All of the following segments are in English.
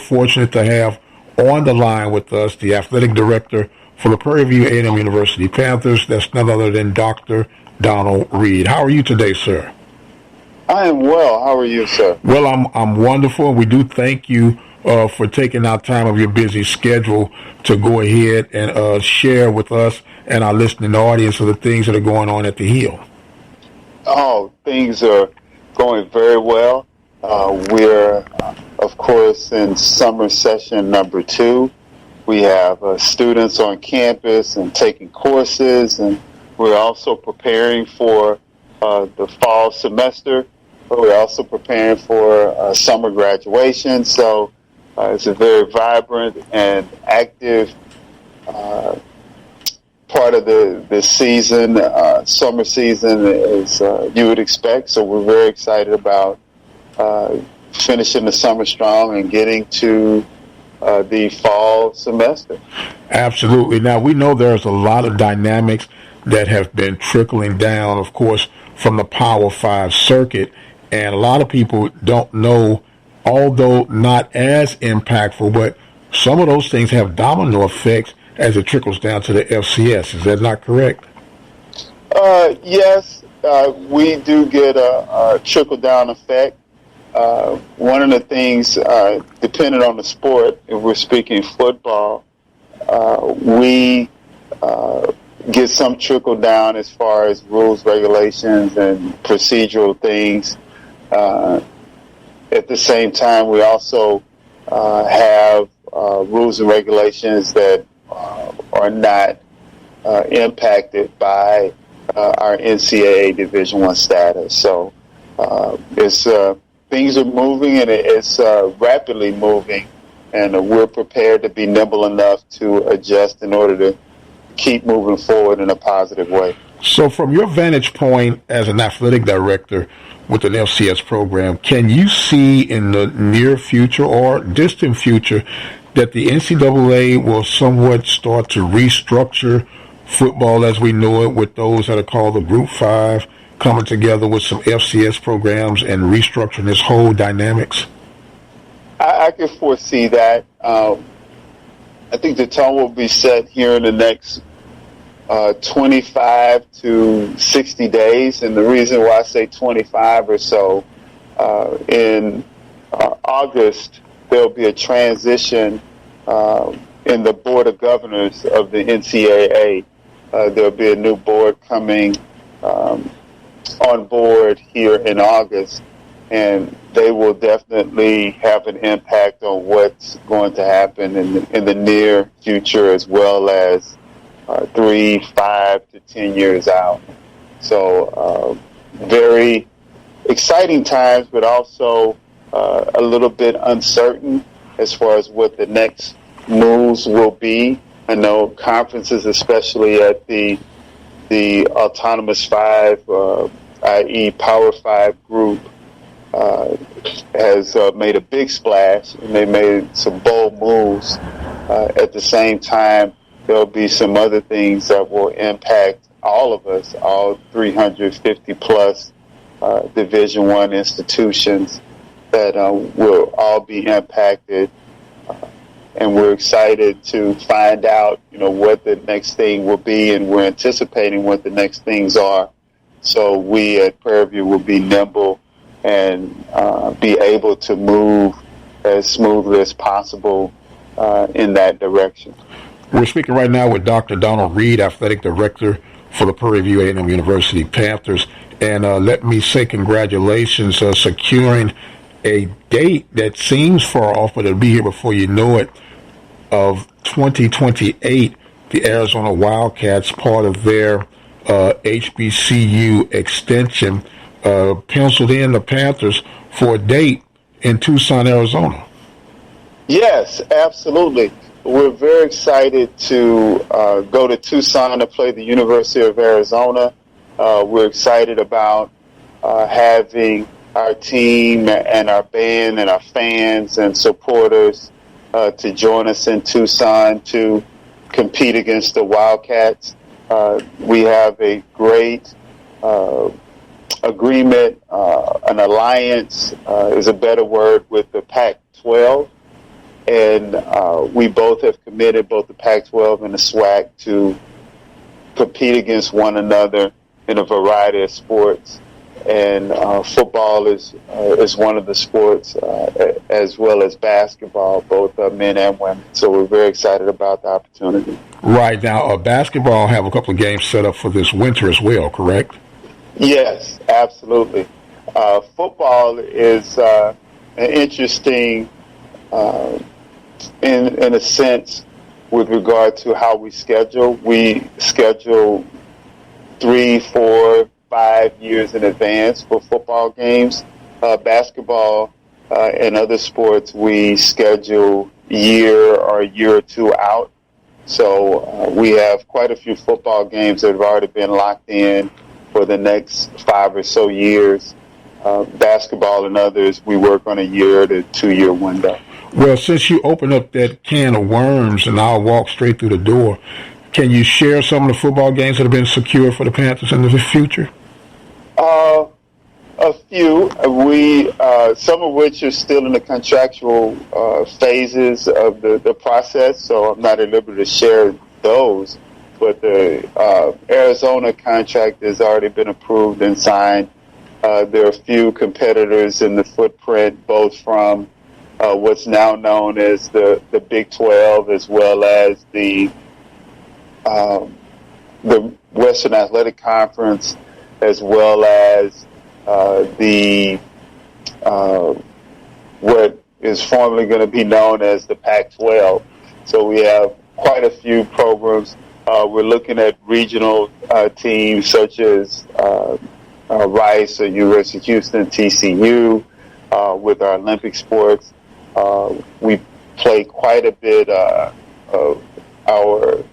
fortunate to have on the line with us the athletic director for the Prairie View A&M University Panthers. That's none other than Dr. Donald Reed. How are you today, sir? I am well. How are you, sir? Well, I'm wonderful. We do thank you for taking out time of your busy schedule to go ahead and share with us and our listening audience of the things that are going on at the Hill. Oh, things are going very well. We're, of course, in summer session number 2. We have students on campus and taking courses, and we're also preparing for the fall semester. We're also preparing for summer graduation. So it's a very vibrant and active part of the season, summer season, as you would expect. So we're very excited about finishing the summer strong and getting to the fall semester. Absolutely. Now, we know there's a lot of dynamics that have been trickling down, of course, from the Power 5 circuit. And a lot of people don't know, although not as impactful, but some of those things have domino effects as it trickles down to the FCS. Is that not correct? Yes, we do get a trickle-down effect. One of the things, depending on the sport, if we're speaking football, we get some trickle-down as far as rules, regulations, and procedural things. At the same time, we also have rules and regulations that are not impacted by our NCAA Division I status. So it's things are moving, and it's rapidly moving, and we're prepared to be nimble enough to adjust in order to keep moving forward in a positive way. So from your vantage point as an athletic director with an FCS program, can you see in the near future or distant future that the NCAA will somewhat start to restructure football as we know it, with those that are called the Group 5 coming together with some FCS programs and restructuring this whole dynamics? I can foresee that. I think the tone will be set here in the next 25 to 60 days. And the reason why I say 25 or so, in August, there'll be a transition in the Board of Governors of the NCAA. There'll be a new board coming on board here in August, and they will definitely have an impact on what's going to happen in the near future, as well as 3, 5 to 10 years out. So very exciting times, but also a little bit uncertain as far as what the next moves will be. I know conferences, especially at the Autonomous 5, i.e. Power 5 group, has made a big splash, and they made some bold moves. At the same time, there'll be some other things that will impact all of us, all 350-plus Division I institutions that will all be impacted. And we're excited to find out, what the next thing will be, and we're anticipating what the next things are. So we at Prairie View will be nimble and be able to move as smoothly as possible in that direction. We're speaking right now with Dr. Donald Reed, Athletic Director for the Prairie View A&M University Panthers. And let me say congratulations securing a date that seems far off, but it'll be here before you know it, of 2028, the Arizona Wildcats, part of their HBCU extension, penciled in the Panthers for a date in Tucson, Arizona. Yes, absolutely. We're very excited to go to Tucson to play the University of Arizona. We're excited about having our team and our band and our fans and supporters to join us in Tucson to compete against the Wildcats. We have a great agreement, an alliance is a better word, with the Pac-12. and we both have committed, both the Pac-12 and the SWAC, to compete against one another in a variety of sports. And football is one of the sports, as well as basketball, both men and women. So we're very excited about the opportunity. Right now, basketball have a couple of games set up for this winter as well, correct? Yes, absolutely. Football is an interesting, in a sense, with regard to how we schedule. We schedule 3, 4, 5 years in advance for football games. Basketball and other sports, we schedule a year or two out. So we have quite a few football games that have already been locked in for the next 5 or so years. Basketball and others, we work on a year to 2 year window. Well, since you opened up that can of worms and I'll walk straight through the door, can you share some of the football games that have been secured for the Panthers in the future? A few. Some of which are still in the contractual phases of the process, so I'm not at liberty to share those. But the Arizona contract has already been approved and signed. There are a few competitors in the footprint, both from what's now known as the Big 12, as well as the Western Athletic Conference, as well as what is formerly going to be known as the Pac-12. So we have quite a few programs. We're looking at regional teams such as Rice or University of Houston, TCU, with our Olympic sports. We play quite a bit of our,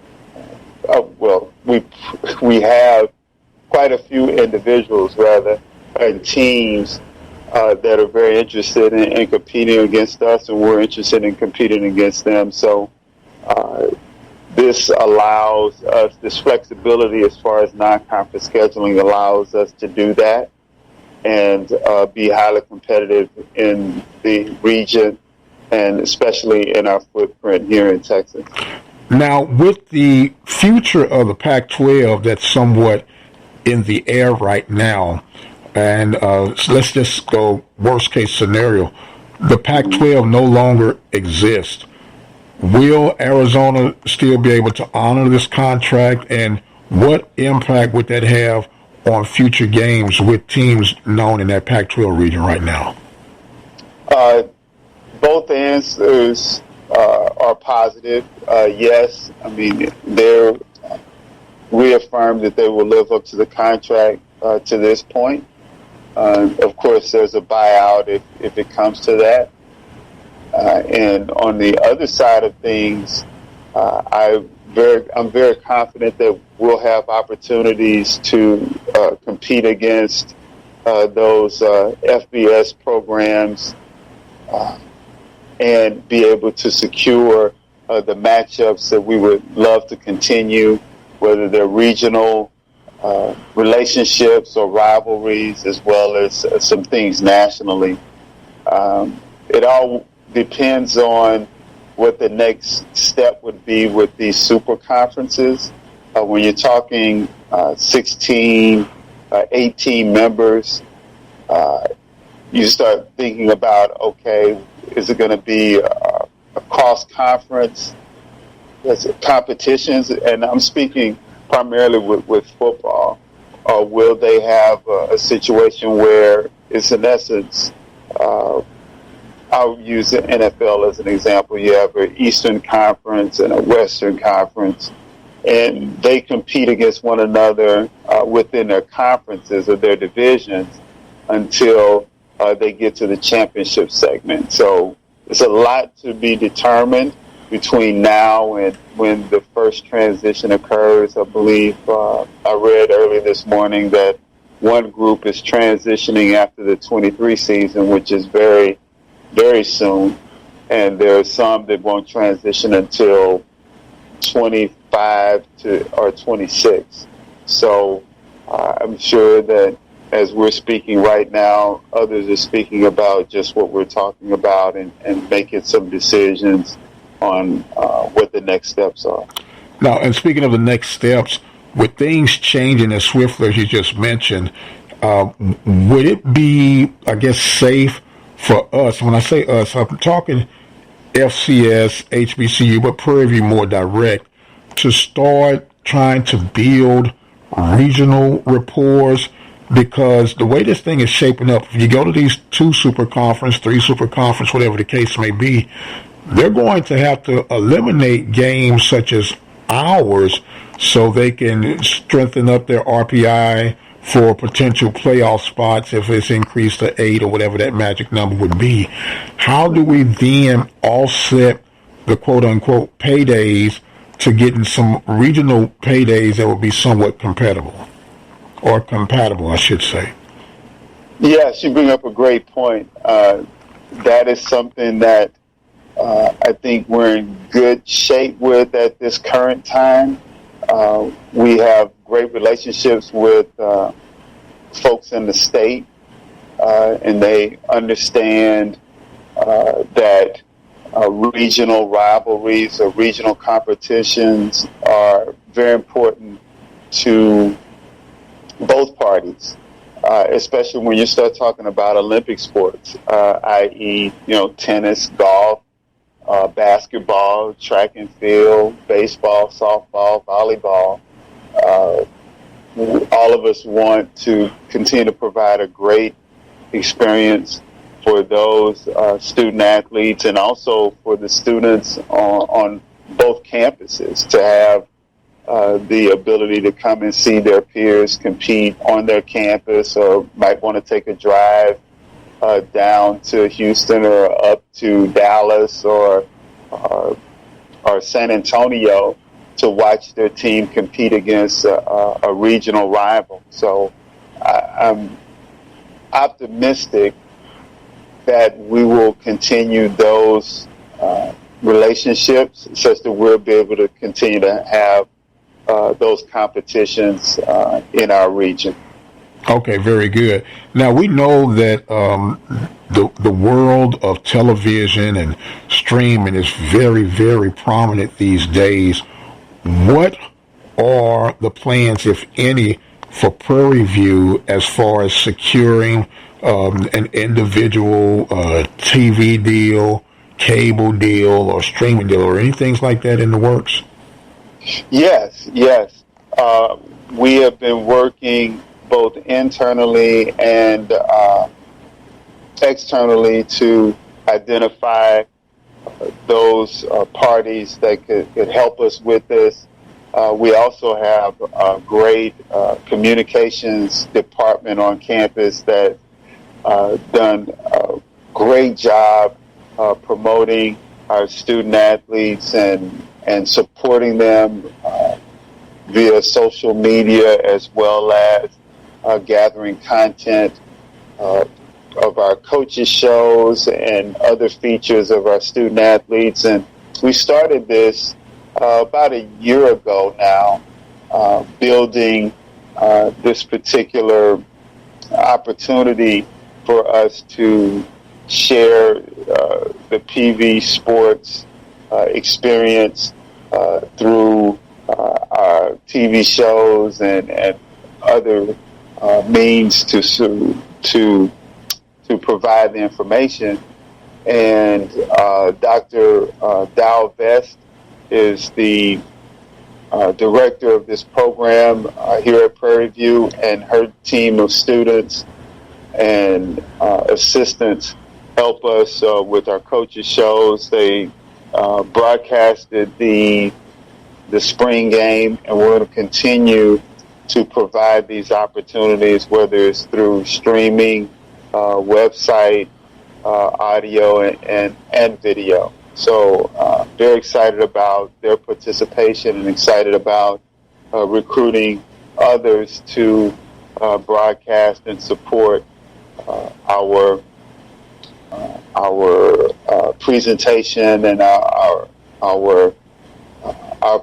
we have quite a few individuals, rather, and teams that are very interested in competing against us, and we're interested in competing against them. So this allows us, this flexibility as far as non-conference scheduling allows us to do that and be highly competitive in the region, and especially in our footprint here in Texas. Now, with the future of the Pac-12 that's somewhat in the air right now, and so let's just go worst case scenario, the Pac-12 no longer exists. Will Arizona still be able to honor this contract, and what impact would that have on future games with teams known in that Pac-12 region right now? Both answers are positive. Yes, I mean, they're reaffirmed that they will live up to the contract to this point. Of course, there's a buyout if it comes to that. And on the other side of things, I'm very confident that we'll have opportunities to compete against those FBS programs and be able to secure the matchups that we would love to continue, whether they're regional relationships or rivalries, as well as some things nationally. It all depends on what the next step would be with these super conferences. When you're talking 16, 18 members, you start thinking about, okay, is it going to be a cross-conference competitions? And I'm speaking primarily with football. Or will they have a situation where it's, in essence, I'll use the NFL as an example. You have an Eastern Conference and a Western Conference, and they compete against one another within their conferences or their divisions until they get to the championship segment. So it's a lot to be determined between now and when the first transition occurs. I believe I read early this morning that one group is transitioning after the 23 season, which is very, very soon. And there are some that won't transition until 25 or 26. So I'm sure that as we're speaking right now, others are speaking about just what we're talking about and making some decisions on what the next steps are. Now, and speaking of the next steps, with things changing as swiftly as you just mentioned, would it be, I guess, safe for us? When I say us, I'm talking FCS, HBCU, but Prairie View more direct, to start trying to build regional rapport, because the way this thing is shaping up, if you go to these 2 super conference, 3 super conference, whatever the case may be, they're going to have to eliminate games such as ours so they can strengthen up their RPI for potential playoff spots if it's increased to 8 or whatever that magic number would be. How do we then offset the quote-unquote paydays to getting some regional paydays that would be somewhat compatible, I should say? Yes, you bring up a great point. That is something that I think we're in good shape with at this current time. We have great relationships with folks in the state, and they understand that regional rivalries or regional competitions are very important to both parties, especially when you start talking about Olympic sports, i.e., tennis, golf, basketball, track and field, baseball, softball, volleyball. All of us want to continue to provide a great experience for those student athletes and also for the students on both campuses to have the ability to come and see their peers compete on their campus, or might want to take a drive down to Houston or up to Dallas or San Antonio to watch their team compete against a regional rival. So I'm optimistic that we will continue those relationships such that we'll be able to continue to have those competitions in our region. Okay, very good. Now, we know that the world of television and streaming is very, very prominent these days. What are the plans, if any, for Prairie View as far as securing an individual TV deal, cable deal, or streaming deal, or anything like that in the works? Yes. We have been working both internally and externally to identify those parties that could help us with this. We also have a great communications department on campus that done a great job promoting our student athletes and supporting them via social media, as well as gathering content of our coaches' shows and other features of our student athletes. And we started this about a year ago now, building this particular opportunity for us to share the PV sports experience through our TV shows and other means to provide the information. And Dr. Dow Vest is the director of this program here at Prairie View, and her team of students and assistants help us with our coaches' shows. They broadcasted the spring game, and we're going to continue to provide these opportunities, whether it's through streaming, website, audio, and video. So very excited about their participation and excited about recruiting others to broadcast and support our presentation and our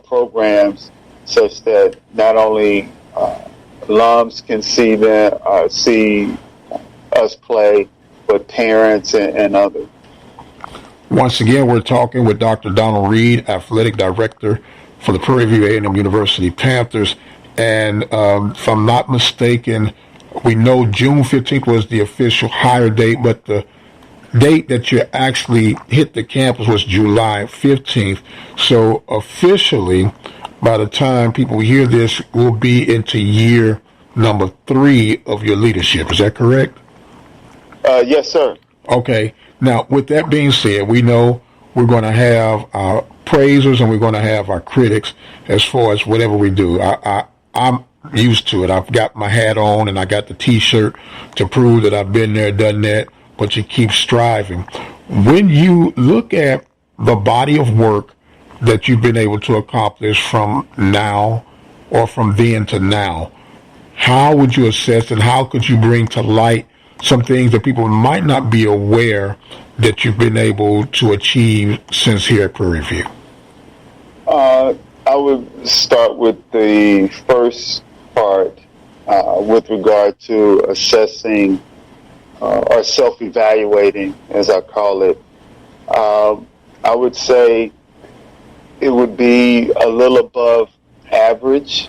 programs, such that not only alums can see them, see us play, but parents and others. Once again, we're talking with Dr. Donald Reed, Athletic Director for the Prairie View A&M University Panthers. And if I'm not mistaken, we know June 15th was the official hire date, but the date that you actually hit the campus was July 15th. So officially, by the time people hear this, we'll be into year number 3 of your leadership. Is that correct? Yes, sir. Okay. Now, with that being said, we know we're going to have our praisers and we're going to have our critics as far as whatever we do. I'm used to it. I've got my hat on and I got the T-shirt to prove that I've been there, done that, but you keep striving. When you look at the body of work that you've been able to accomplish from now or from then to now, how would you assess and how could you bring to light some things that people might not be aware that you've been able to achieve since here at Prairie View? I would start with the first part with regard to assessing or self-evaluating, as I call it. I would say it would be a little above average,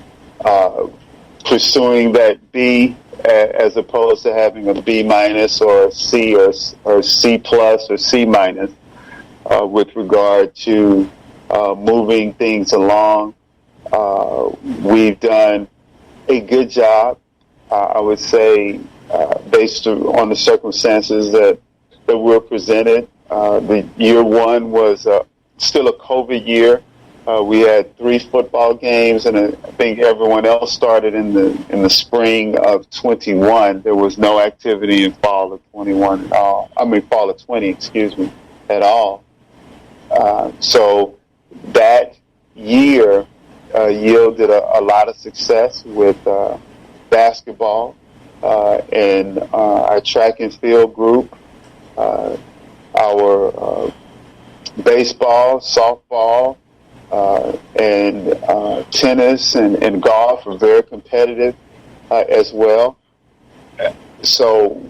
pursuing that B as opposed to having a B minus or a C or C plus or C minus with regard to moving things along. We've done a good job, I would say, based on the circumstances that were presented. The year one was still a COVID year. We had 3 football games, and I think everyone else started in the spring of 21. There was no activity in fall of 21 at all. I mean, fall of 20, excuse me, at all. So that year yielded a lot of success with basketball and our track and field group, our baseball, softball, and tennis and golf are very competitive as well. So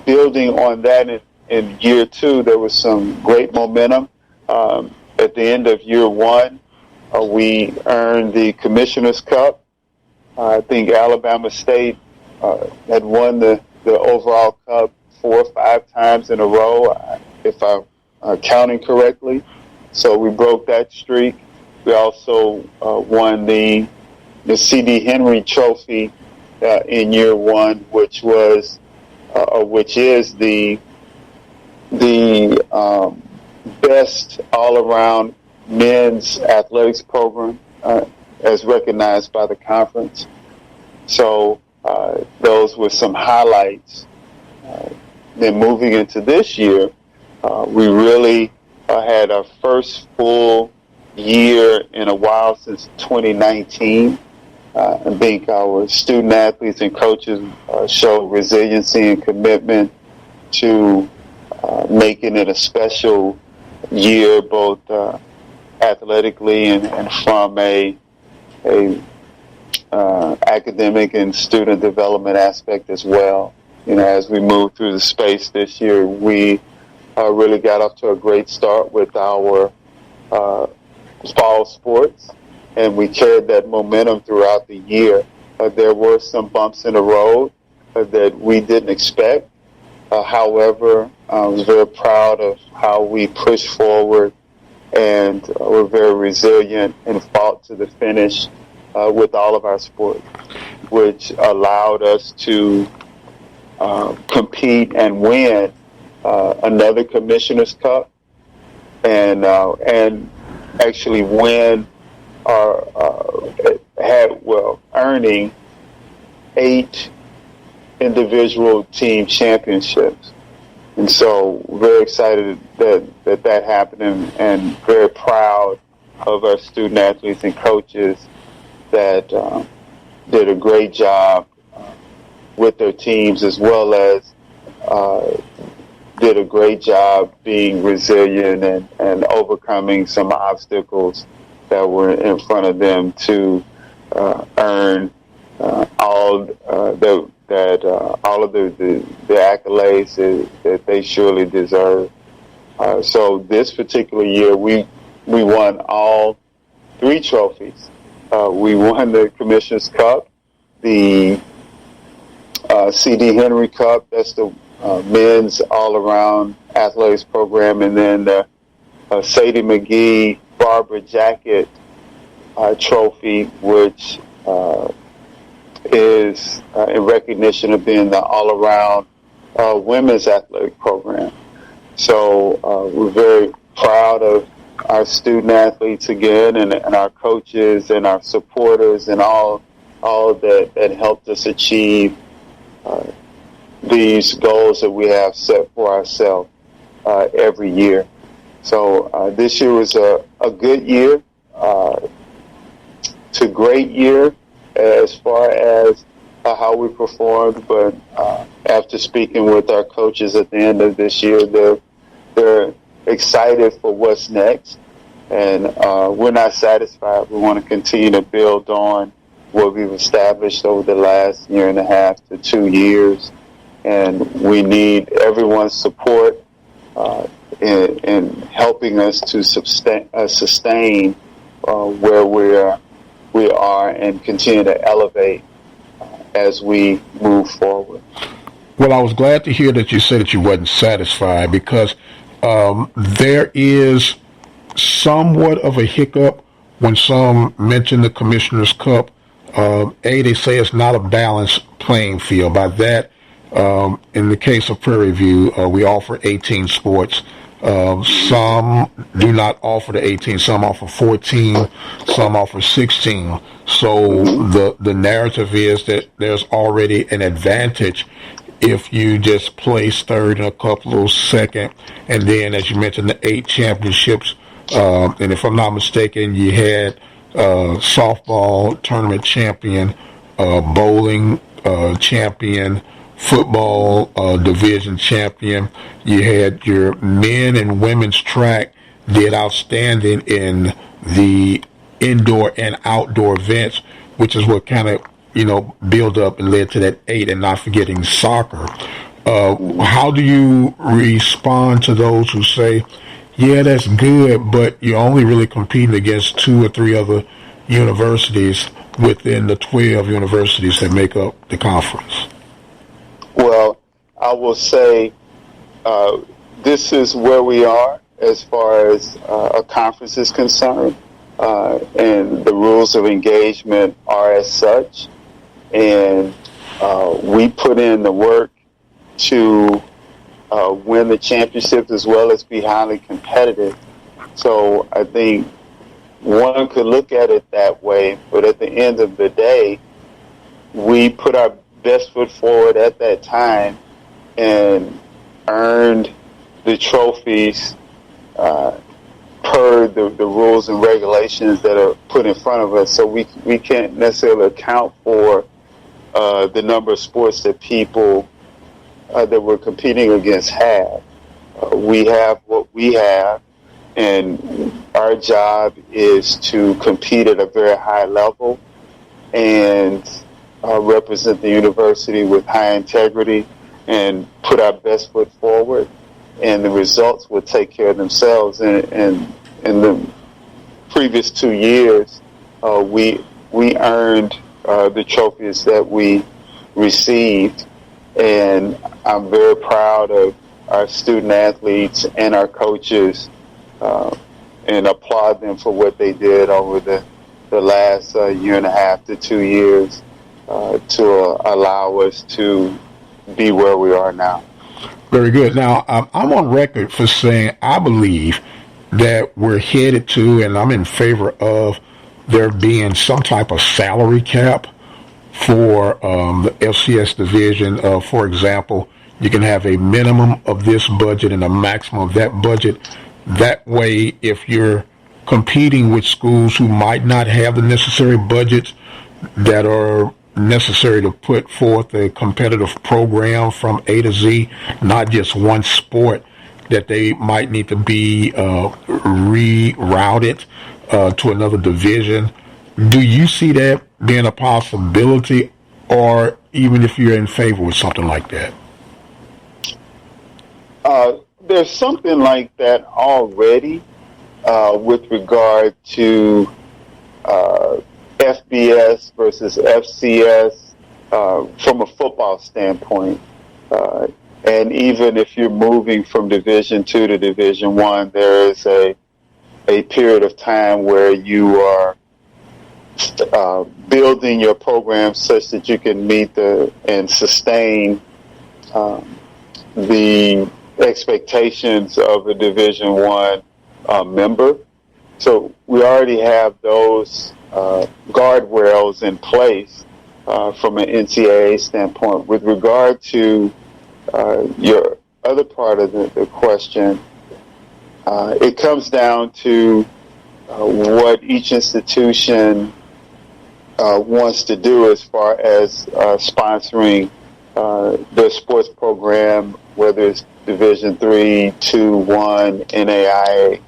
building on that in year 2, there was some great momentum. At the end of year 1, we earned the Commissioner's Cup. I think Alabama State had won the overall cup 4 or 5 times in a row, if I'm counting correctly. So we broke that streak. We also won the C.D. Henry Trophy in year 1, which is the best all-around men's athletics program as recognized by the conference. So those were some highlights. Then moving into this year, we really had our first full year in a while since 2019. I think our student athletes and coaches showed resiliency and commitment to making it a special year, both athletically and from a academic and student development aspect as well. You know, as we move through the space this year, we really got off to a great start with our fall sports, and we carried that momentum throughout the year. There were some bumps in the road that we didn't expect. However, I was very proud of how we pushed forward and were very resilient and fought to the finish with all of our sports, which allowed us to compete and win another Commissioner's Cup and actually win earning 8 individual team championships. And so very excited that happened and very proud of our student athletes and coaches that did a great job with their teams, as well as did a great job being resilient and overcoming some obstacles that were in front of them to earn all of the accolades that they surely deserve. So this particular year, we won all three trophies. We won the Commissioner's Cup, the C.D. Henry Cup, that's the men's all-around athletics program, and then the Sadie McGee Barber Jacket Trophy, which is in recognition of being the all-around women's athletic program. So we're very proud of our student athletes again, and our coaches and our supporters and all that helped us achieve these goals that we have set for ourselves every year. So this year was a good year to great year as far as how we performed, but after speaking with our coaches at the end of this year, they're excited for what's next, and we're not satisfied. We want to continue to build on what we've established over the last year and a half to 2 years, and we need everyone's support in helping us to sustain where we are and continue to elevate as we move forward. Well, I was glad to hear that you said that you wasn't satisfied, because there is somewhat of a hiccup when some mention the Commissioner's Cup. They say it's not a balanced playing field. By that, in the case of Prairie View, we offer 18 sports. Some do not offer the 18. Some offer 14. Some offer 16. So the narrative is that there's already an advantage if you just place third and a couple of second. And then, as you mentioned, the 8 championships. And if I'm not mistaken, you had softball tournament champion, bowling champion, football division champion. You had your men and women's track did outstanding in the indoor and outdoor events, which is what kind of build up and led to that 8, and not forgetting soccer. How do you respond to those who say, yeah, that's good, but you're only really competing against 2 or 3 other universities within the 12 universities that make up the conference? Well, I will say this is where we are as far as a conference is concerned, and the rules of engagement are as such, and we put in the work to win the championship as well as be highly competitive. So I think one could look at it that way, but at the end of the day, we put our best foot forward at that time and earned the trophies per the rules and regulations that are put in front of us. So we can't necessarily account for the number of sports that people that we're competing against have. We have what we have, and our job is to compete at a very high level and represent the university with high integrity and put our best foot forward, and the results will take care of themselves. And in the previous 2 years, we earned the trophies that we received, and I'm very proud of our student athletes and our coaches, and applaud them for what they did over the last year and a half to 2 years to allow us to be where we are now. Very good. Now, I'm on record for saying I believe that we're headed to, and I'm in favor of, there being some type of salary cap for the FCS division. For example, you can have a minimum of this budget and a maximum of that budget. That way, if you're competing with schools who might not have the necessary budgets that are necessary to put forth a competitive program from A to Z, not just one sport, that they might need to be rerouted to another division. Do you see that being a possibility, or even if you're in favor with something like that? There's something like that already with regard to FBS versus FCS from a football standpoint. And even if you're moving from Division Two to Division One, there is a period of time where you are building your program such that you can meet and sustain the expectations of a Division One member. So we already have those guardrails in place from an NCAA standpoint. With regard to your other part of the question, it comes down to what each institution wants to do as far as sponsoring their sports program, whether it's Division 3, 2, 1, NAIA.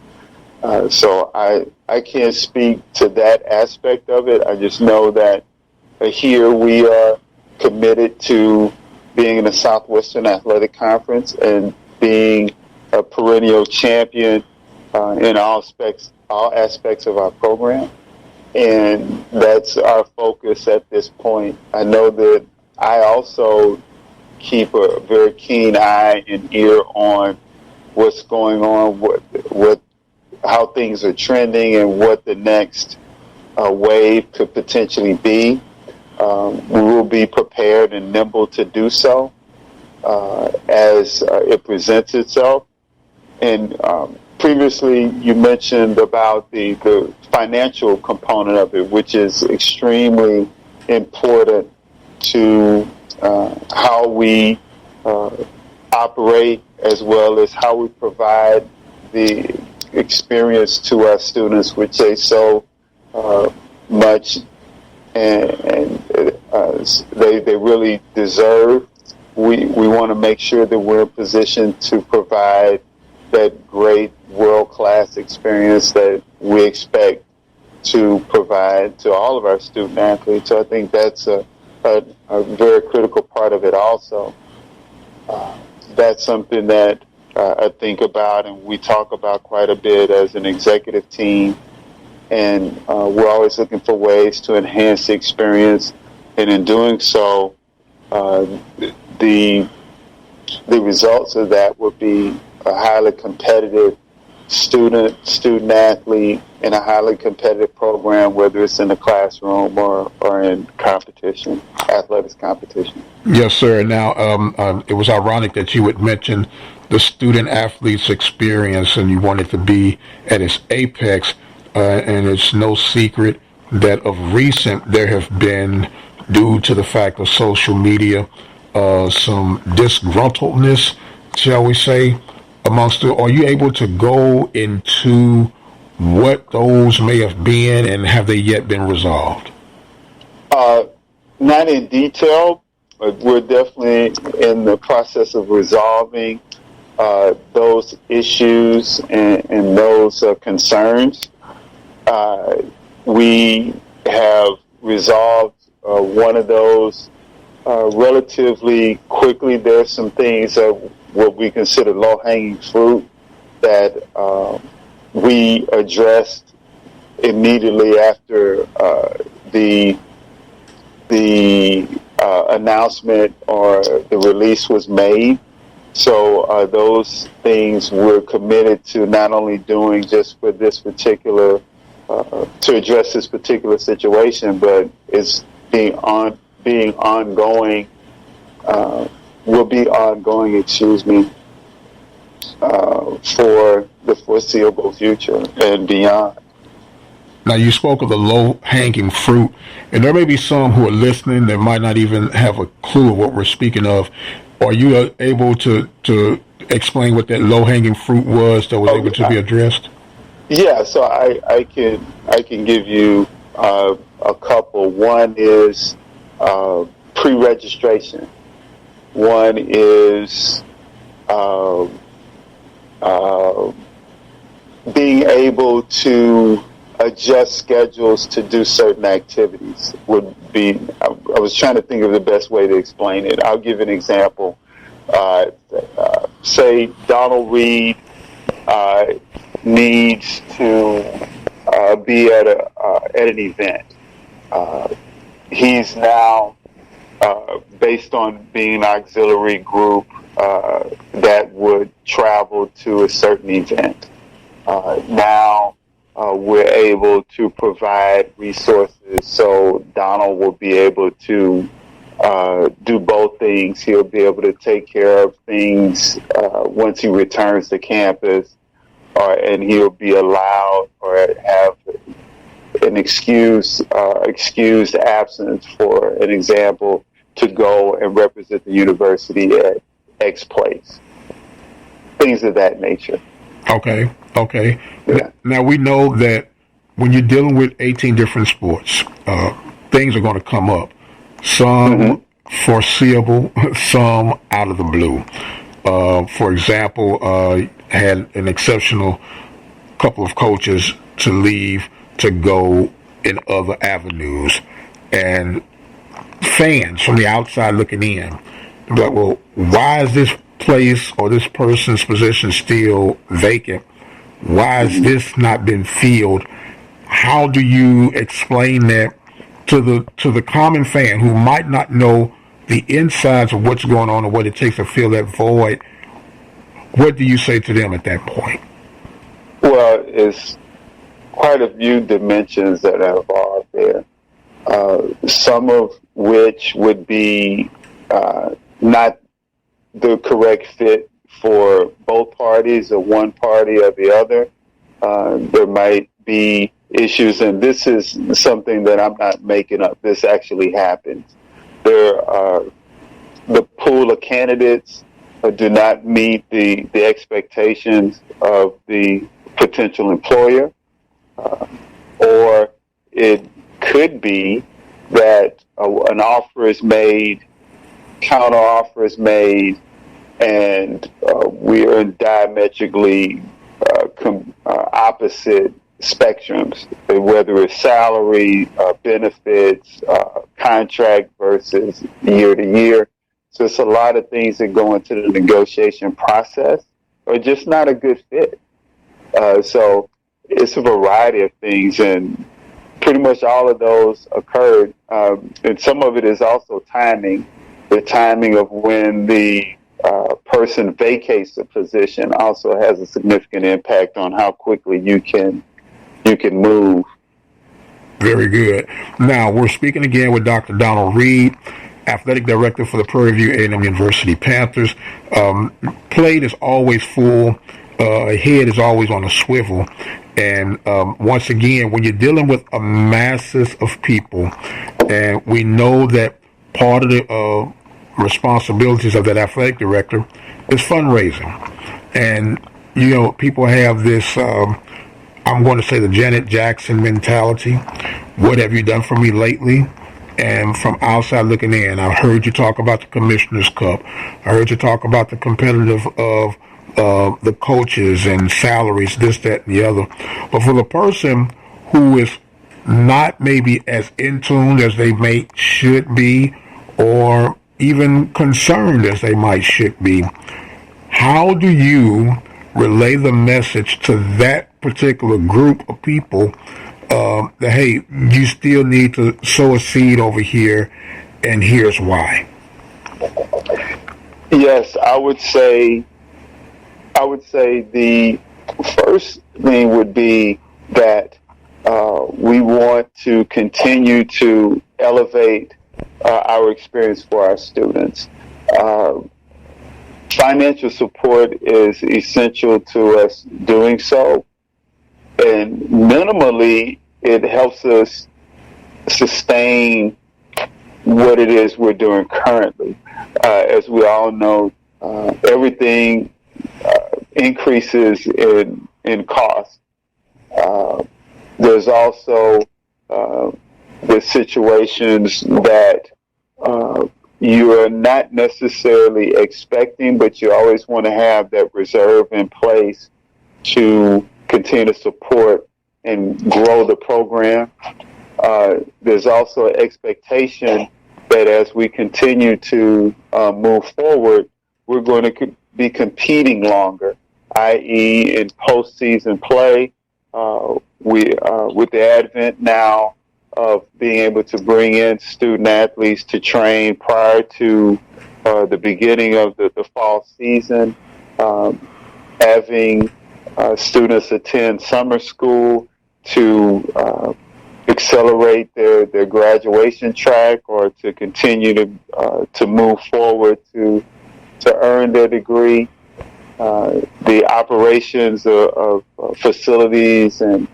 So I can't speak to that aspect of it. I just know that here we are committed to being in the Southwestern Athletic Conference and being a perennial champion in all aspects of our program. And that's our focus at this point. I know that I also keep a very keen eye and ear on what's going on, what how things are trending, and what the next wave could potentially be. We will be prepared and nimble to do so as it presents itself. And previously, you mentioned about the financial component of it, which is extremely important to how we operate, as well as how we provide the experience to our students, which they so much and they really deserve. We want to make sure that we're in position to provide that great world-class experience that we expect to provide to all of our student athletes. So I think that's a very critical part of it also. That's something that I think about and we talk about quite a bit as an executive team. And we're always looking for ways to enhance the experience. And in doing so, the results of that would be a highly competitive student athlete in a highly competitive program, whether it's in the classroom or in competition, athletics competition. Yes, sir. Now, it was ironic that you would mention the student athlete's experience, and you want it to be at its apex. And it's no secret that of recent there have been, due to the fact of social media, some disgruntledness, shall we say, amongst the. Are you able to go into what those may have been, and have they yet been resolved? Not in detail, but we're definitely in the process of resolving those issues and those concerns. We have resolved one of those relatively quickly. There's some things that what we consider low-hanging fruit that we addressed immediately after the announcement or the release was made. So those things we're committed to not only doing just for this particular to address this particular situation, but it's being ongoing. Will be ongoing, for the foreseeable future and beyond. Now, you spoke of the low-hanging fruit, and there may be some who are listening that might not even have a clue of what we're speaking of. Are you able to explain what that low-hanging fruit was that was able to be addressed? Yeah, so I can give you a couple. One is pre-registration. One is being able to adjust schedules to do certain activities would be, I was trying to think of the best way to explain it. I'll give an example. Say Donald Reed needs to be at an event. He's now, based on being an auxiliary group that would travel to a certain event. Now we're able to provide resources, so Donald will be able to do both things. He'll be able to take care of things once he returns to campus, and he'll be allowed or have an excused absence, for an example, to go and represent the university at X place. Things of that nature. Okay. Yeah. Now we know that when you're dealing with 18 different sports, things are going to come up. Some foreseeable, some out of the blue. For example, had an exceptional couple of coaches to leave to go in other avenues, and fans from the outside looking in, but well, why is this place or this person's position still vacant? Why has this not been filled? How do you explain that to the common fan who might not know the insides of what's going on and what it takes to fill that void? What do you say to them at that point? Well, it's quite a few dimensions that are involved there. Some of which would be not the correct fit for both parties, or one party or the other. There might be issues, and this is something that I'm not making up. This actually happens. There are the pool of candidates do not meet the expectations of the potential employer, or it could be that an offer is made, counter offer is made, and we are in diametrically opposite spectrums, whether it's salary, benefits, contract versus year to year. So it's a lot of things that go into the negotiation process, or just not a good fit. So it's a variety of things, and pretty much all of those occurred. And some of it is also timing. The timing of when the person vacates the position also has a significant impact on how quickly you can move. Very good. Now, we're speaking again with Dr. Donald Reed, Athletic Director for the Prairie View A&M University Panthers. Plate is always full. Head is always on a swivel. And once again, when you're dealing with a masses of people, and we know that part of the responsibilities of that athletic director is fundraising. And, you know, people have this, I'm going to say the Janet Jackson mentality. What have you done for me lately? And from outside looking in, I've heard you talk about the Commissioner's Cup. I heard you talk about the competitive of the coaches and salaries, this, that, and the other. But for the person who is not maybe as in tune as they should be, or even concerned as they should be, how do you relay the message to that particular group of people that, hey, you still need to sow a seed over here, and here's why? Yes, I would say the first thing would be that we want to continue to elevate our experience for our students. Financial support is essential to us doing so, and minimally it helps us sustain what it is we're doing currently. As we all know, everything increases in cost. There's also the situations that you are not necessarily expecting, but you always want to have that reserve in place to continue to support and grow the program. There's also an expectation that as we continue to move forward, we're going to be competing longer, i.e. in postseason play. With the advent now of being able to bring in student athletes to train prior to the beginning of the fall season, having students attend summer school to accelerate their graduation track or to continue to move forward to earn their degree. The operations of facilities and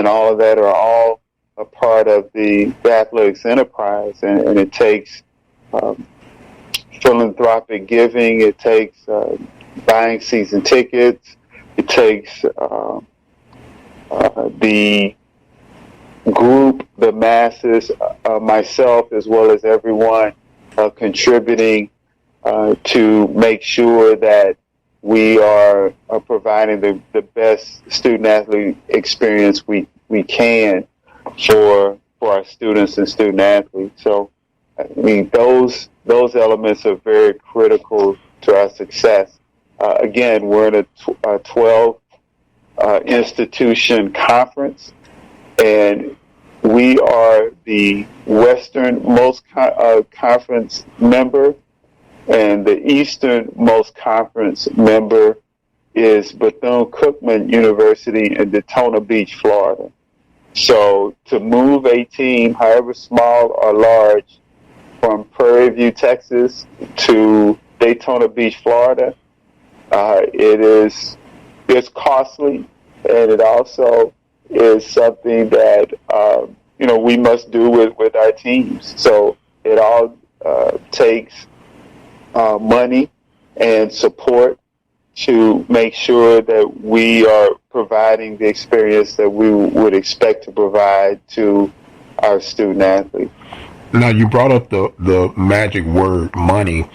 all of that are all a part of the athletics enterprise, and it takes philanthropic giving, it takes buying season tickets, it takes the group, the masses, myself, as well as everyone contributing to make sure that we are providing the best student-athlete experience we can for our students and student-athletes. So, I mean, those elements are very critical to our success. Again, we're in a 12 institution conference, and we are the westernmost conference member, and the easternmost conference member is Bethune-Cookman University in Daytona Beach, Florida. So to move a team, however small or large, from Prairie View, Texas to Daytona Beach, Florida, it's costly, and it also is something that we must do with our teams. So it all takes money and support to make sure that we are providing the experience that we would expect to provide to our student athletes. Now, you brought up the magic word, money,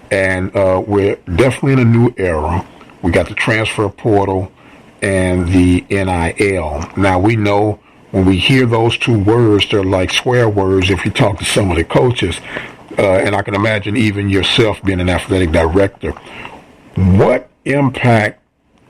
and we're definitely in a new era. We got the transfer portal and the NIL. Now, we know when we hear those two words, they're like swear words if you talk to some of the coaches. And I can imagine even yourself being an athletic director. What impact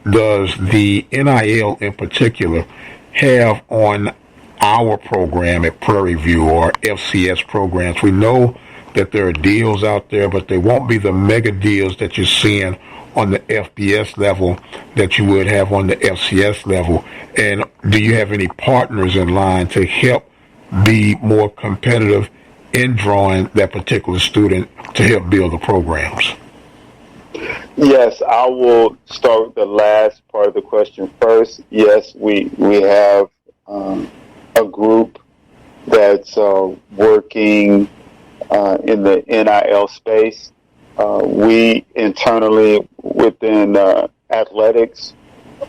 does the NIL in particular have on our program at Prairie View or FCS programs? We know that there are deals out there, but they won't be the mega deals that you're seeing on the FBS level that you would have on the FCS level. And do you have any partners in line to help be more competitive in drawing that particular student to help build the programs? Yes, I will start with the last part of the question first. Yes, we have a group that's working in the NIL space. We internally within athletics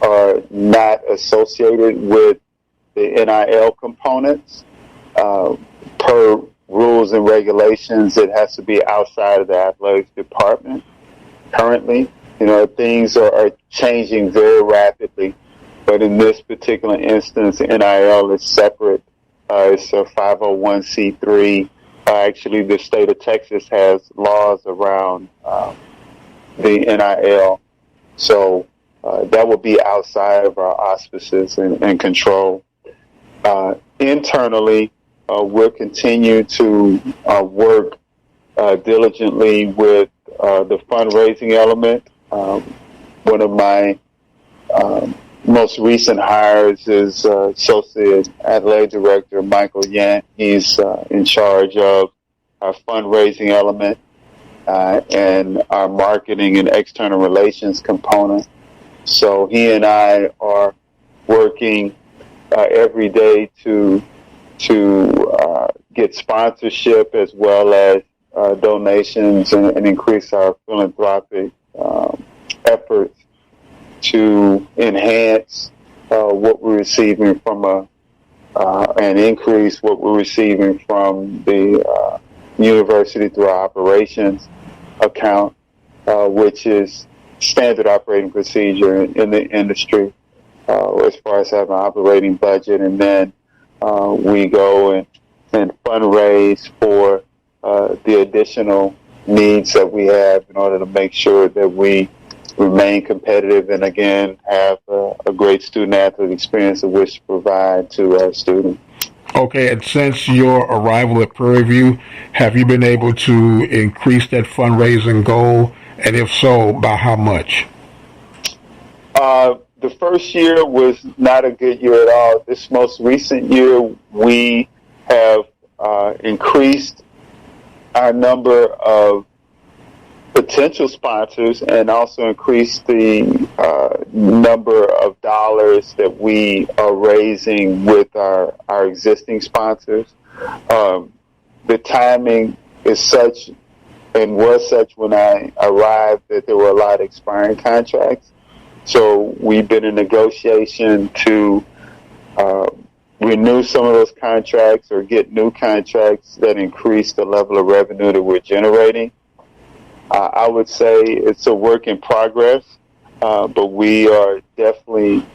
are not associated with the NIL components. Per rules and regulations, it has to be outside of the athletics department. Currently, things are changing very rapidly, but in this particular instance, NIL is separate. It's a 501c3. Actually, the state of Texas has laws around the NIL, so that would be outside of our auspices and control. Internally, we'll continue to work diligently with the fundraising element. One of my most recent hires is Associate Athletic Director Michael Yant. He's in charge of our fundraising element and our marketing and external relations component. So he and I are working every day to get sponsorship as well as donations and increase our philanthropic efforts to enhance what we're receiving from and increase what we're receiving from the university through our operations account, which is standard operating procedure in the industry. as far as having an operating budget, and then we go and fundraise for the additional needs that we have in order to make sure that we remain competitive and, again, have a great student-athlete experience of which to provide to our students. Okay, and since your arrival at Prairie View, have you been able to increase that fundraising goal? And if so, by how much? The first year was not a good year at all. This most recent year, we have increased our number of potential sponsors and also increased the number of dollars that we are raising with our existing sponsors. The timing is such and was such when I arrived that there were a lot of expiring contracts. So we've been in negotiation to renew some of those contracts or get new contracts that increase the level of revenue that we're generating. I would say it's a work in progress, but we are definitely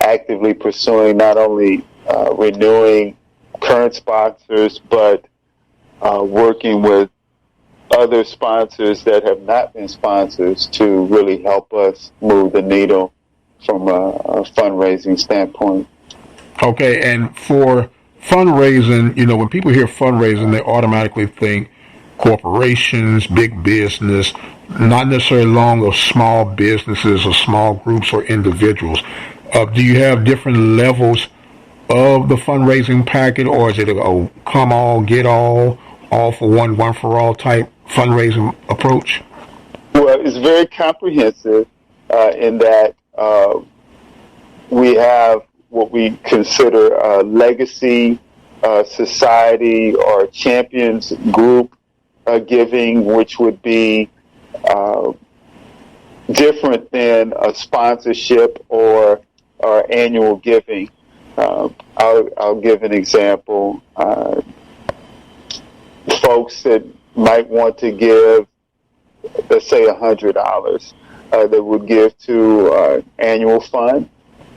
actively pursuing not only renewing current sponsors, but working with other sponsors that have not been sponsors to really help us move the needle from a fundraising standpoint. Okay, and for fundraising, when people hear fundraising, they automatically think corporations, big business, not necessarily long of small businesses or small groups or individuals. Do you have different levels of the fundraising packet, or is it a come all, get all for one for all type fundraising approach? Well, it's very comprehensive in that we have what we consider a legacy society or champions group giving, which would be different than a sponsorship or annual giving. I'll give an example. Folks that might want to give, let's say, $100, they would give to an annual fund,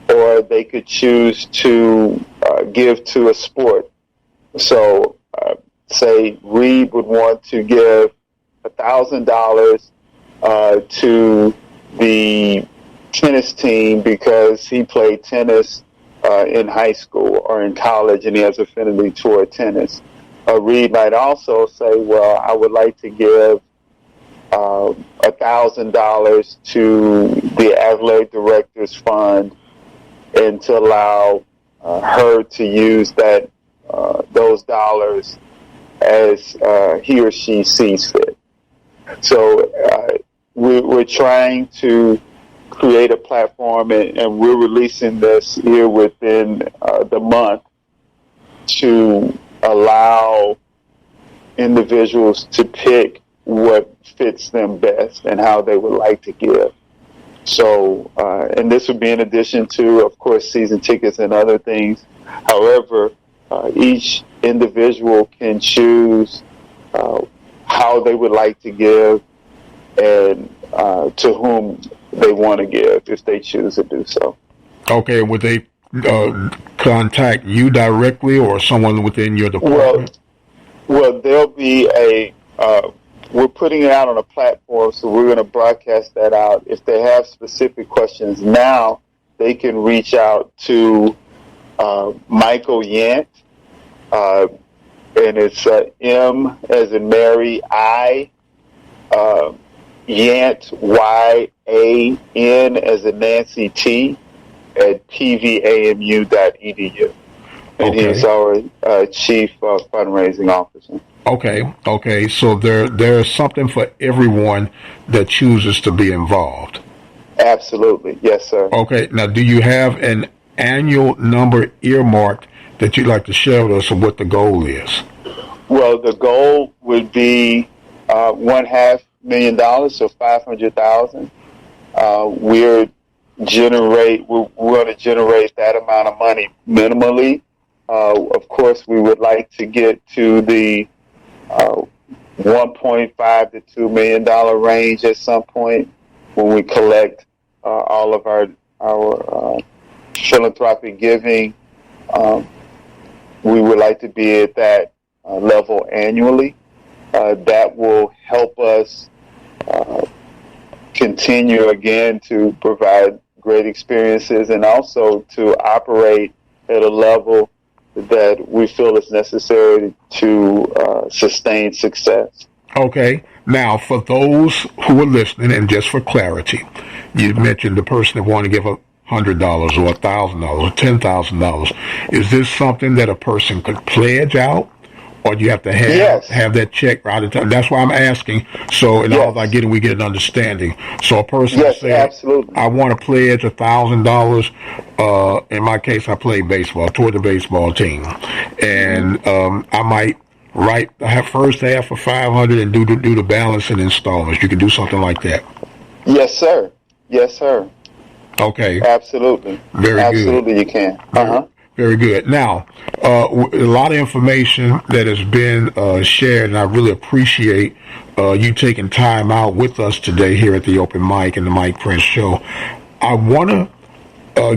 or they could choose to give to a sport. So, say Reed would want to give $1,000 to the tennis team because he played tennis in high school or in college and he has affinity toward tennis. Reed might also say, well, I would like to give $1,000 to the athletic director's fund and to allow her to use that those dollars as he or she sees fit. So we're trying to create a platform, and we're releasing this here within the month to allow individuals to pick what fits them best and how they would like to give. So, and this would be in addition to, of course, season tickets and other things. However, each individual can choose how they would like to give and to whom they want to give if they choose to do so. Okay, would they contact you directly or someone within your department? Well, there'll be we're putting it out on a platform, so we're going to broadcast that out. If they have specific questions now, they can reach out to Michael Yant, and it's M as in Mary, I, Yant, Y-A-N as in Nancy, T, at PVAMU.edu. And he's our chief fundraising officer. Okay. So there's something for everyone that chooses to be involved. Absolutely. Yes, sir. Okay. Now, do you have an annual number earmarked that you'd like to share with us of what the goal is? Well, the goal would be $500,000, so $500,000. We're going to generate that amount of money minimally. Of course, we would like to get to the $1.5 to $2 million range at some point when we collect all of our philanthropic giving. We would like to be at that level annually. That will help us continue again to provide great experiences and also to operate at a level that we feel is necessary to sustain success. Okay. Now, for those who are listening, and just for clarity, you mentioned the person that wanted to give $100 or $1,000 or $10,000. Is this something that a person could pledge out, or do you have to have that check right in time? That's why I'm asking. So in all I get it, we get an understanding. So a person say, absolutely. I want to pledge $1,000. In my case, I play baseball toward the baseball team, and I might write first half for $500 and do the balance in installments. You can do something like that. Yes, sir. Yes, sir. Okay. Absolutely. Very good. Absolutely, you can. Very good. Now, a lot of information that has been shared, and I really appreciate you taking time out with us today here at the Open Mic and the Mike Prince Show. I want to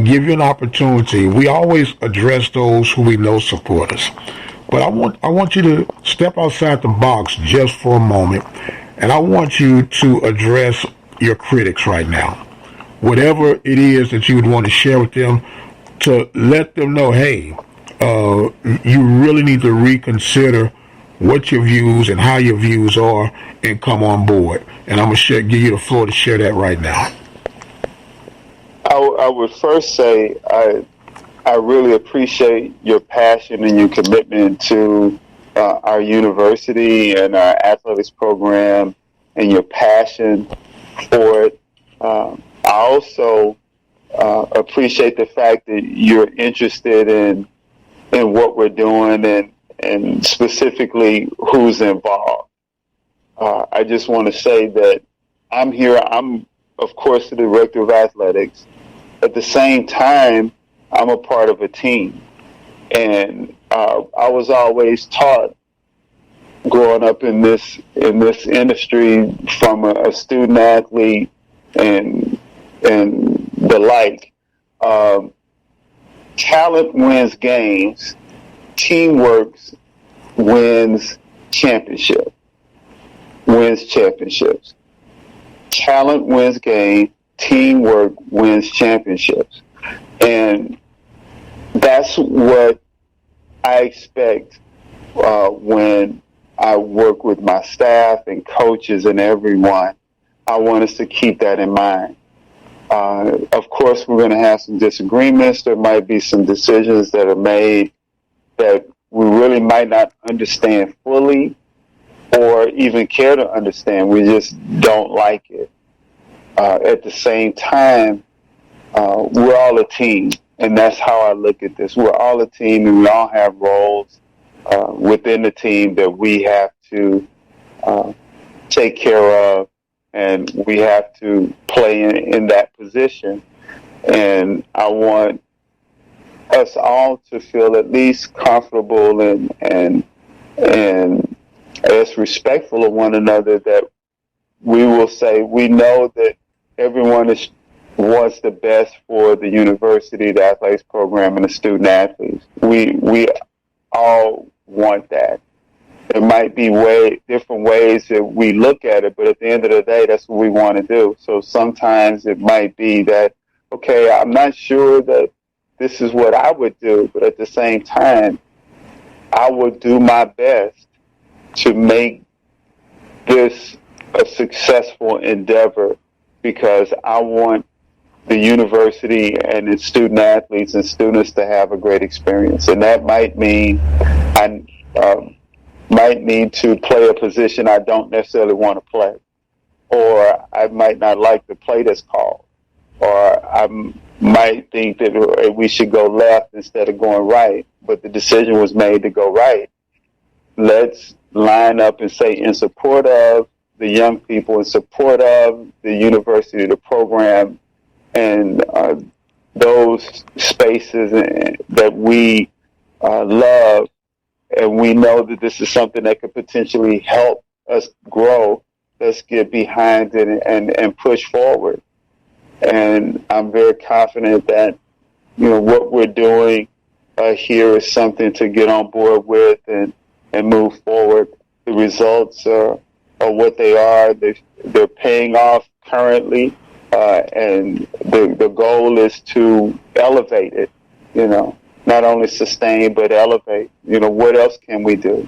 give you an opportunity. We always address those who we know support us, but I want you to step outside the box just for a moment, and I want you to address your critics right now. Whatever it is that you would want to share with them, to let them know, hey, you really need to reconsider what your views and how your views are and come on board. And I'm going to give you the floor to share that right now. I would first say I really appreciate your passion and your commitment to our university and our athletics program and your passion for it. I also appreciate the fact that you're interested in what we're doing and specifically who's involved. I just want to say that I'm here. I'm, of course, the director of athletics. At the same time, I'm a part of a team. And I was always taught growing up in this industry from a student athlete and the like. Talent wins games. Teamwork wins championships. Talent wins games. Teamwork wins championships. And that's what I expect when I work with my staff and coaches and everyone. I want us to keep that in mind. Of course, we're going to have some disagreements. There might be some decisions that are made that we really might not understand fully or even care to understand. We just don't like it. At the same time, we're all a team, and that's how I look at this. We're all a team, and we all have roles within the team that we have to take care of, and we have to play in that position. And I want us all to feel at least comfortable and as respectful of one another, that we will say we know that everyone wants the best for the university, the athletics program, and the student athletes. We all want that. There might be different ways that we look at it, but at the end of the day, that's what we want to do. So sometimes it might be that, okay, I'm not sure that this is what I would do, but at the same time, I would do my best to make this a successful endeavor, because I want the university and its student athletes and students to have a great experience. And that might mean I might need to play a position I don't necessarily want to play, or I might not like the play that's called, or I might think that we should go left instead of going right, but the decision was made to go right. Let's line up and say, in support of the young people, in support of the university, the program, and those spaces that we love, and we know that this is something that could potentially help us grow. Let's get behind it and push forward. And I'm very confident that what we're doing here is something to get on board with and move forward. The results are what they are. They're paying off currently, and the goal is to elevate it, not only sustain but elevate. What else can we do?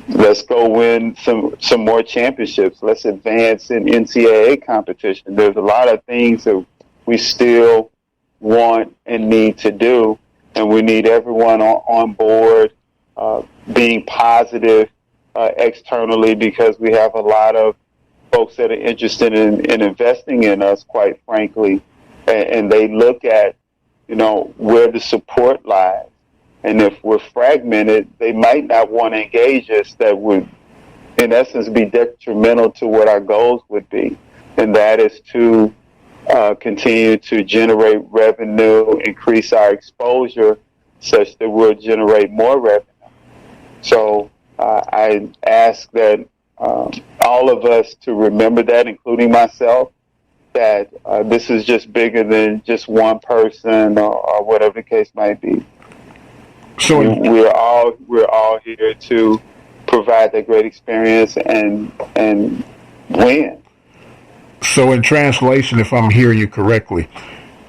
Let's go win some more championships. Let's advance in NCAA competition. There's a lot of things that we still want and need to do, and we need everyone on board, being positive externally, because we have a lot of folks that are interested in investing in us, quite frankly, and they look at, where the support lies. And if we're fragmented, they might not want to engage us. That would, in essence, be detrimental to what our goals would be. And that is to continue to generate revenue, increase our exposure such that we'll generate more revenue. So I ask that all of us to remember that, including myself, that this is just bigger than just one person or whatever the case might be. So we're all here to provide that great experience and win. So in translation, if I'm hearing you correctly,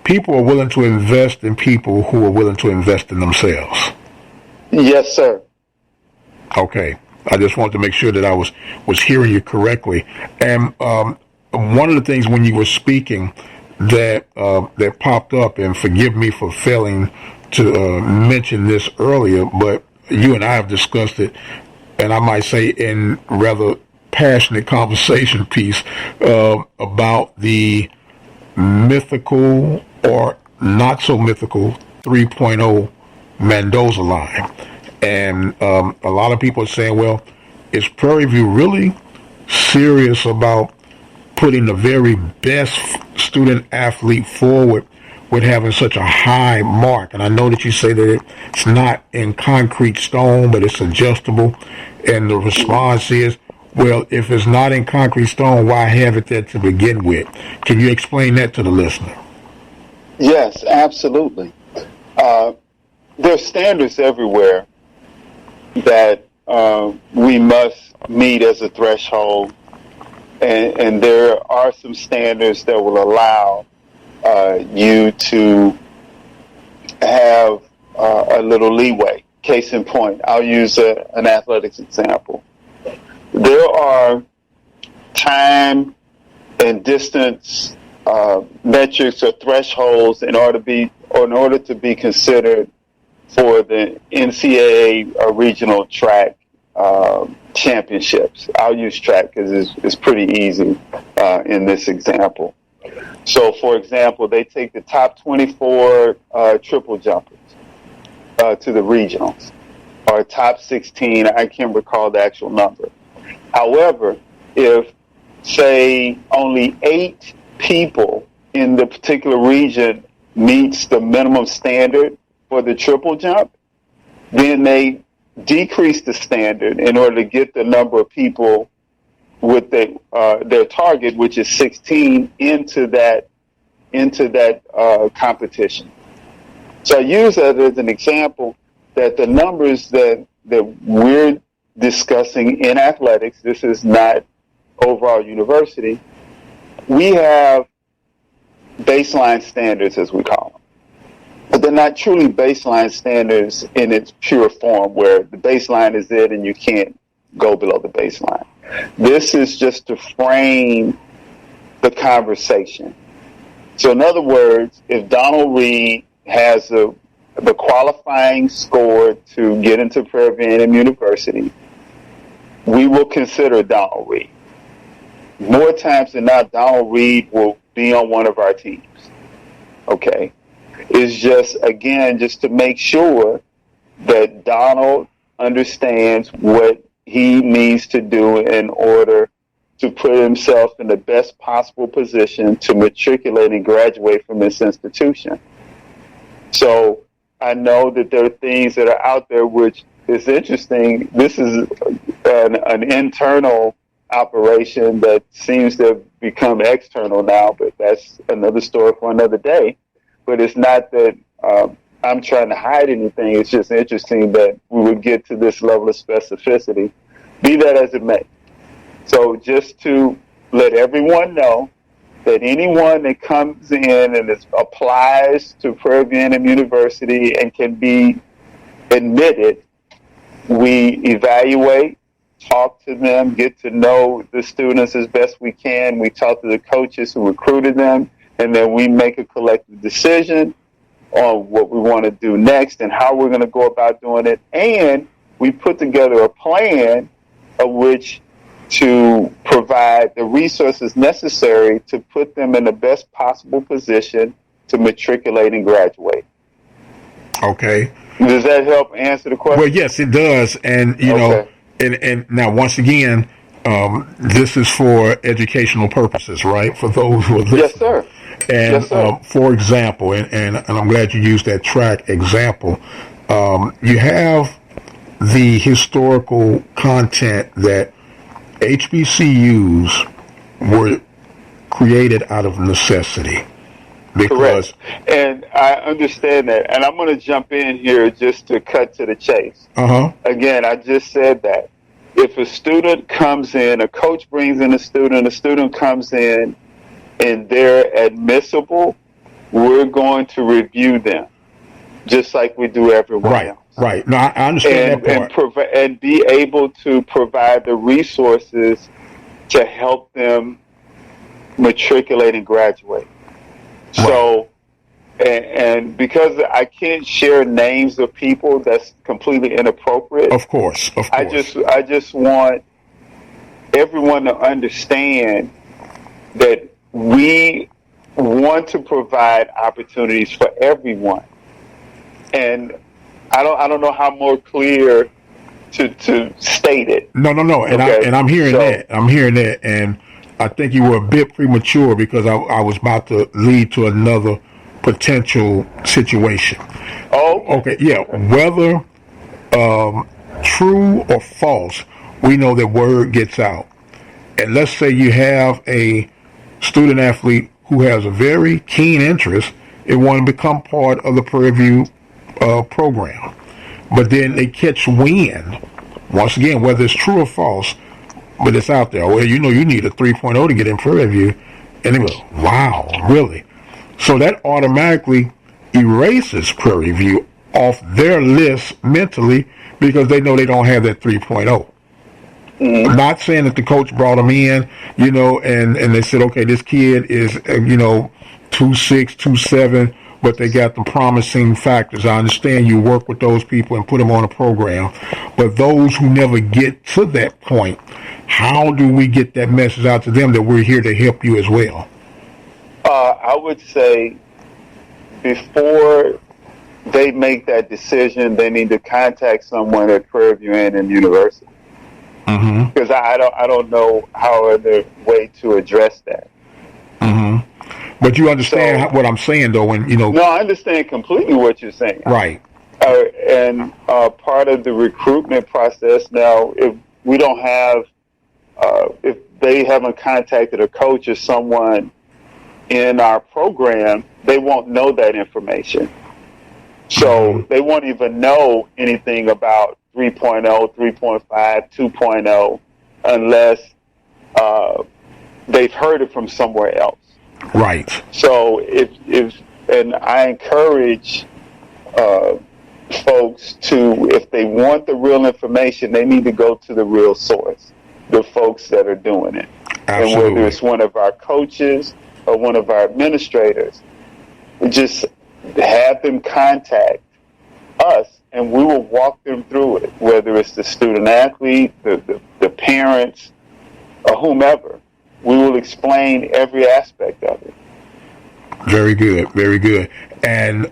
people are willing to invest in people who are willing to invest in themselves. Yes, sir. Okay. I just wanted to make sure that I was hearing you correctly. And one of the things when you were speaking that popped up, and forgive me for failing to mention this earlier, but you and I have discussed it, and I might say in rather passionate conversation piece about the mythical or not so mythical 3.0 Mendoza line. And a lot of people are saying, well, is Prairie View really serious about putting the very best student athlete forward with having such a high mark? And I know that you say that it's not in concrete stone, but it's adjustable. And the response is, well, if it's not in concrete stone, why have it there to begin with? Can you explain that to the listener? Yes, absolutely. There's standards everywhere that we must meet as a threshold. And there are some standards that will allow you to have a little leeway. Case in point, I'll use an athletics example. There are time and distance metrics or thresholds in order to be considered for the NCAA regional track championships. I'll use track because it's pretty easy in this example. So, for example, they take the top 24 triple jumpers to the regionals, or top 16. I can't recall the actual number. However, if, say, only 8 people in the particular region meets the minimum standard for the triple jump, then they decrease the standard in order to get the number of people with their target, which is 16, into that competition. So I use that as an example that the numbers that we're discussing in athletics, this is not overall university, we have baseline standards, as we call them. But they're not truly baseline standards in its pure form, where the baseline is it and you can't go below the baseline. This is just to frame the conversation. So in other words, if Donald Reed has the qualifying score to get into PVAMU University, we will consider Donald Reed. More times than not, Donald Reed will be on one of our teams. Okay? It's just, again, just to make sure that Donald understands what he needs to do in order to put himself in the best possible position to matriculate and graduate from this institution. So I know that there are things that are out there which is interesting. This is an internal operation that seems to have become external now, but that's another story for another day. But it's not that I'm trying to hide anything. It's just interesting that we would get to this level of specificity, be that as it may. So just to let everyone know that anyone that comes in and applies to Prairie View A&M University and can be admitted, we evaluate, talk to them, get to know the students as best we can. We talk to the coaches who recruited them, and then we make a collective decision on what we want to do next and how we're going to go about doing it. And we put together a plan of which to provide the resources necessary to put them in the best possible position to matriculate and graduate. Okay. Does that help answer the question? Well, yes, it does. And, you know, and now, once again, this is for educational purposes, right? For those who are listening. Yes, sir. And yes, sir. For example, and I'm glad you used that track example, you have the historical content that HBCUs were created out of necessity. Because, correct. And I understand that. And I'm going to jump in here just to cut to the chase. Again, I just said that. If a student comes in, a coach brings in a student comes in, and they're admissible, we're going to review them, just like we do everyone else. Right. No, I understand that part. And be able to provide the resources to help them matriculate and graduate. Right. So, and because I can't share names of people, that's completely inappropriate. Of course. I just want everyone to understand that we want to provide opportunities for everyone, and I don't know how more clear to state it. No, and okay. I'm hearing that. I'm hearing that, and I think you were a bit premature because I was about to lead to another potential situation. Oh, okay, yeah. Whether true or false, we know that word gets out, and let's say you have a student athlete who has a very keen interest in wanting to become part of the Prairie View program, but then they catch wind, once again, whether it's true or false, but it's out there. Well, you know, you need a 3.0 to get in Prairie View, and they go, wow, really? So that automatically erases Prairie View off their list mentally because they know they don't have that 3.0. Mm-hmm. Not saying that the coach brought them in, you know, and they said, okay, this kid is, 2'6", 2'7", but they got the promising factors. I understand you work with those people and put them on a program, but those who never get to that point, how do we get that message out to them that we're here to help you as well? I would say before they make that decision, they need to contact someone at Prairie View A&M University. Because I don't know how other way to address that. But you understand what I'm saying, though, when No, I understand completely what you're saying. Right. And part of the recruitment process now, if we don't have, if they haven't contacted a coach or someone in our program, they won't know that information. So they won't even know anything about 3.0, 3.5, 2.0 unless they've heard it from somewhere else. Right. So and I encourage folks to, if they want the real information, they need to go to the real source, the folks that are doing it. Absolutely. And whether it's one of our coaches or one of our administrators, just have them contact us and we will walk them through it, whether it's the student athlete, the parents, or whomever. We will explain every aspect of it. Very good, very good. And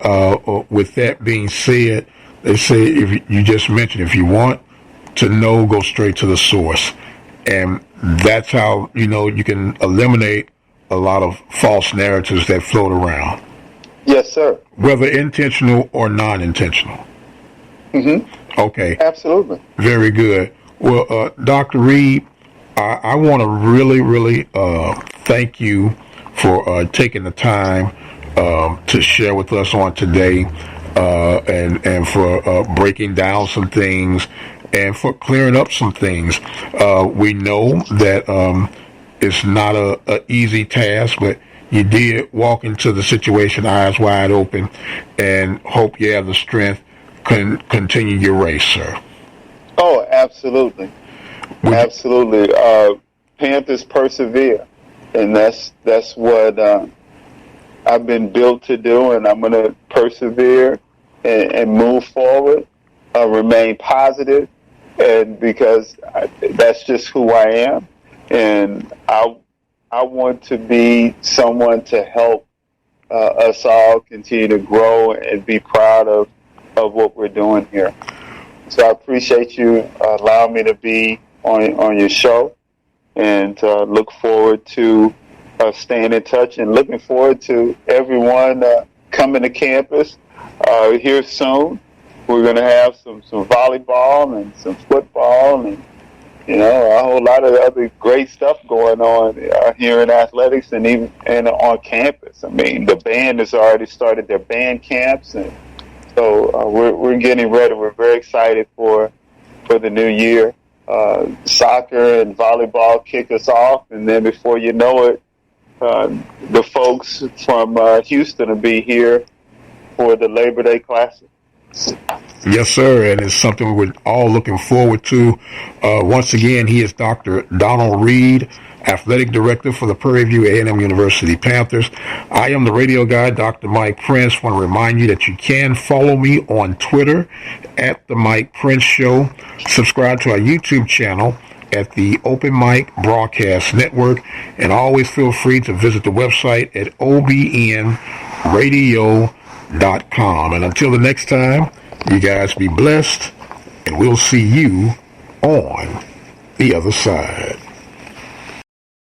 with that being said, they say, if you just mentioned, if you want to know, go straight to the source. And that's how, you can eliminate a lot of false narratives that float around. Yes, sir. Whether intentional or non-intentional. Okay. Absolutely. Very good. Well, Dr. Reed, I want to really, really thank you for taking the time to share with us on today, and for breaking down some things and for clearing up some things. We know that it's not a easy task, but you did walk into the situation eyes wide open, and hope you have the strength to continue your race, sir. Oh, absolutely. Absolutely. Panthers persevere, and that's what I've been built to do, and I'm going to persevere and move forward, remain positive, and because that's just who I am, and I want to be someone to help us all continue to grow and be proud of what we're doing here. So I appreciate you allowing me to be on your show, and look forward to staying in touch, and looking forward to everyone coming to campus here soon. We're going to have some volleyball and some football, and a whole lot of other great stuff going on here in athletics and even on campus. I mean, the band has already started their band camps, and so we're getting ready. We're very excited for the new year. Soccer and volleyball kick us off, and then before you know it, the folks from Houston will be here for the Labor Day Classic. Yes, sir, and it's something we're all looking forward to. Once again, he is Dr. Donald Reed, Athletic Director for the Prairie View A&M University Panthers. I am the radio guy, Dr. Mike Prince. I want to remind you that you can follow me on Twitter at The Mike Prince Show. Subscribe to our YouTube channel at the Open Mic Broadcast Network, and always feel free to visit the website at obnradio.com. And until the next time, you guys be blessed, and we'll see you on the other side.